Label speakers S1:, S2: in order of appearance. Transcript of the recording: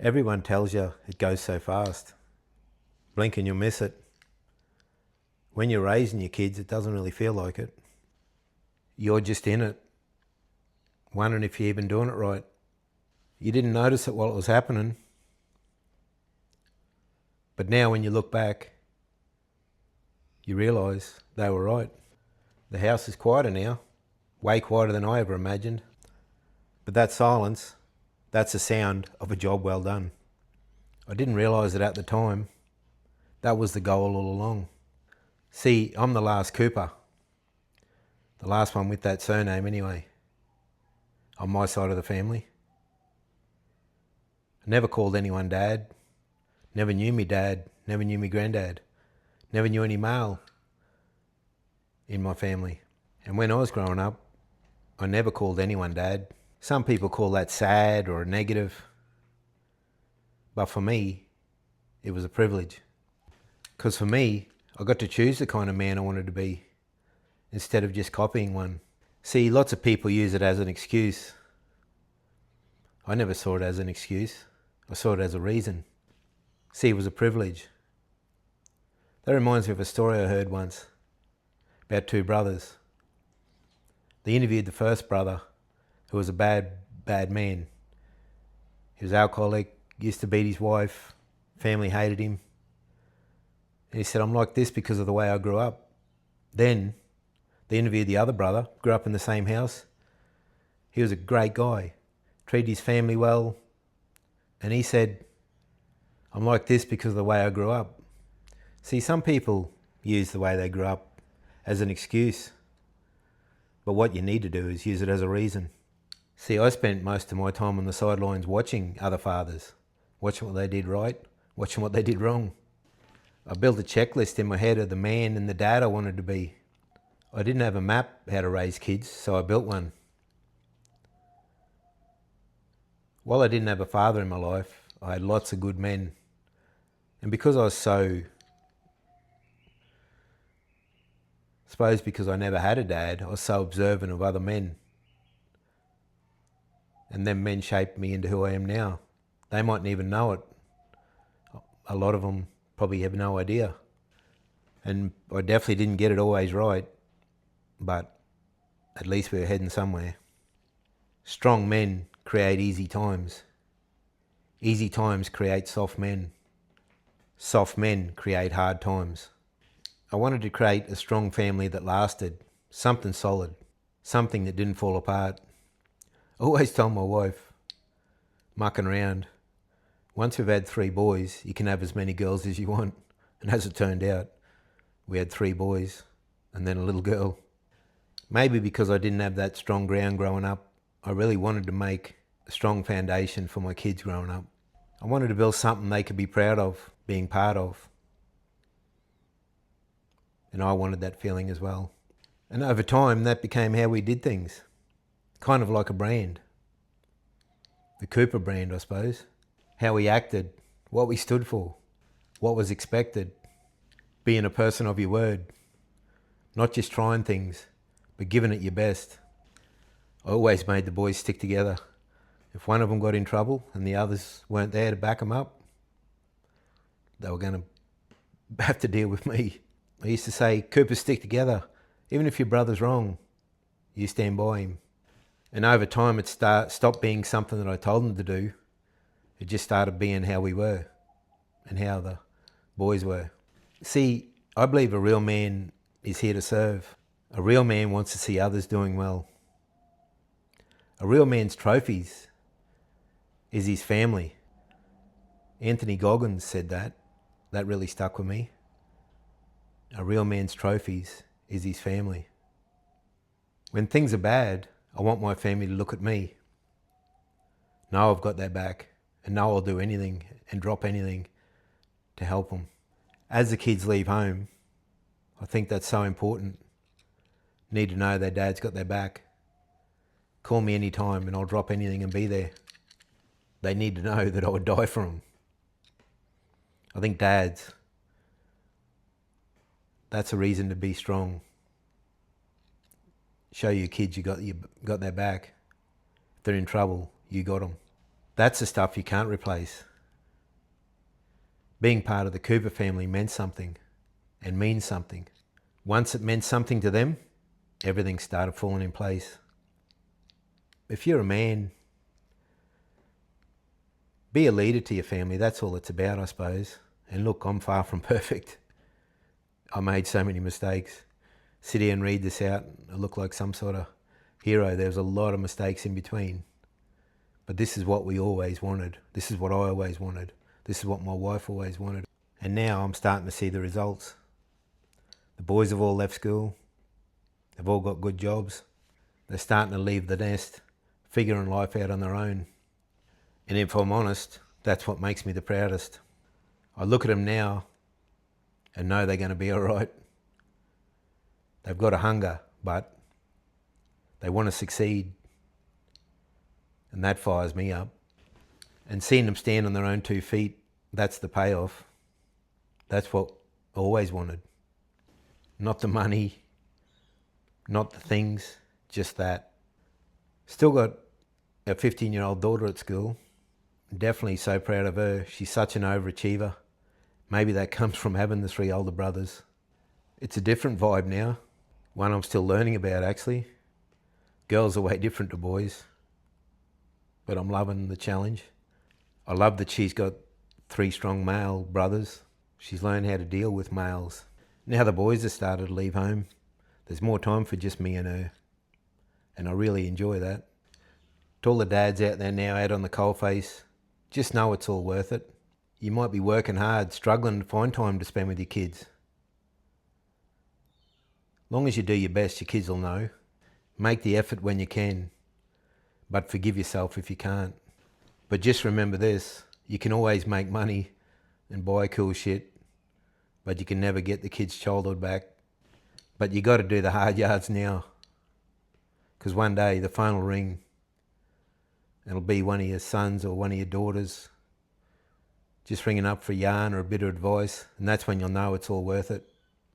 S1: Everyone tells you it goes so fast. Blink and you'll miss it. When you're raising your kids, it doesn't really feel like it. You're just in it, wondering if you're even doing it right. You didn't notice it while it was happening. But now when you look back, you realise they were right. The house is quieter now, way quieter than I ever imagined. But that silence, that's the sound of a job well done. I didn't realise it at the time. That was the goal all along. See, I'm the last Cooper. The last one with that surname anyway. On my side of the family. I never called anyone dad. Never knew me dad. Never knew me granddad. Never knew any male in my family. And when I was growing up, I never called anyone dad. Some people call that sad or a negative. But for me, it was a privilege. Because for me, I got to choose the kind of man I wanted to be instead of just copying one. See, lots of people use it as an excuse. I never saw it as an excuse. I saw it as a reason. See, it was a privilege. That reminds me of a story I heard once about two brothers. They interviewed the first brother, who was a bad man. He was alcoholic, used to beat his wife, family hated him. And he said, I'm like this because of the way I grew up. Then they interviewed the other brother, grew up in the same house. He was a great guy, treated his family well. And he said, I'm like this because of the way I grew up. See, some people use the way they grew up as an excuse. But what you need to do is use it as a reason. See, I spent most of my time on the sidelines watching other fathers, watching what they did right, watching what they did wrong. I built a checklist in my head of the man and the dad I wanted to be. I didn't have a map how to raise kids, so I built one. While I didn't have a father in my life, I had lots of good men. And because I suppose because I never had a dad, I was so observant of other men. And them men shaped me into who I am now. They mightn't even know it. A lot of them probably have no idea. And I definitely didn't get it always right, but at least we were heading somewhere. Strong men create easy times. Easy times create soft men. Soft men create hard times. I wanted to create a strong family that lasted, something solid, something that didn't fall apart. I always told my wife, mucking around, once we've had 3 boys, you can have as many girls as you want. And as it turned out, we had 3 boys and then a little girl. Maybe because I didn't have that strong ground growing up, I really wanted to make a strong foundation for my kids growing up. I wanted to build something they could be proud of, being part of. And I wanted that feeling as well. And over time, that became how we did things. Kind of like a brand. The Cooper brand, I suppose. How we acted, what we stood for, what was expected. Being a person of your word. Not just trying things, but giving it your best. I always made the boys stick together. If one of them got in trouble and the others weren't there to back them up, they were going to have to deal with me. I used to say, Coopers stick together. Even if your brother's wrong, you stand by him. And over time, it stopped being something that I told them to do. It just started being how we were and how the boys were. See, I believe a real man is here to serve. A real man wants to see others doing well. A real man's trophies is his family. Anthony Goggins said that. That really stuck with me. A real man's trophies is his family. When things are bad, I want my family to look at me. Know I've got their back and know I'll do anything and drop anything to help them. As the kids leave home, I think that's so important. Need to know their dad's got their back. Call me anytime and I'll drop anything and be there. They need to know that I would die for them. I think dads, that's a reason to be strong. Show your kids you got their back. If they're in trouble, you got them. That's the stuff you can't replace. Being part of the Cooper family meant something and means something. Once it meant something to them, everything started falling in place. If you're a man, be a leader to your family. That's all it's about, I suppose. And look, I'm far from perfect. I made so many mistakes. Sit here and read this out, I look like some sort of hero. There's a lot of mistakes in between. But this is what we always wanted. This is what I always wanted. This is what my wife always wanted. And now I'm starting to see the results. The boys have all left school. They've all got good jobs. They're starting to leave the nest, figuring life out on their own. And if I'm honest, that's what makes me the proudest. I look at them now and know they're going to be all right. They've got a hunger, but they want to succeed. And that fires me up. And seeing them stand on their own 2 feet, that's the payoff. That's what I always wanted. Not the money, not the things, just that. Still got a 15-year-old daughter at school. Definitely so proud of her. She's such an overachiever. Maybe that comes from having the 3 older brothers. It's a different vibe now. One I'm still learning about, actually. Girls are way different to boys. But I'm loving the challenge. I love that she's got 3 strong male brothers. She's learned how to deal with males. Now the boys have started to leave home. There's more time for just me and her. And I really enjoy that. To all the dads out there now out on the coalface, just know it's all worth it. You might be working hard, struggling to find time to spend with your kids. Long as you do your best, your kids will know. Make the effort when you can, but forgive yourself if you can't. But just remember this, you can always make money and buy cool shit, but you can never get the kids' childhood back. But you got to do the hard yards now, because one day the phone will ring. It'll be one of your sons or one of your daughters just ringing up for a yarn or a bit of advice, and that's when you'll know it's all worth it.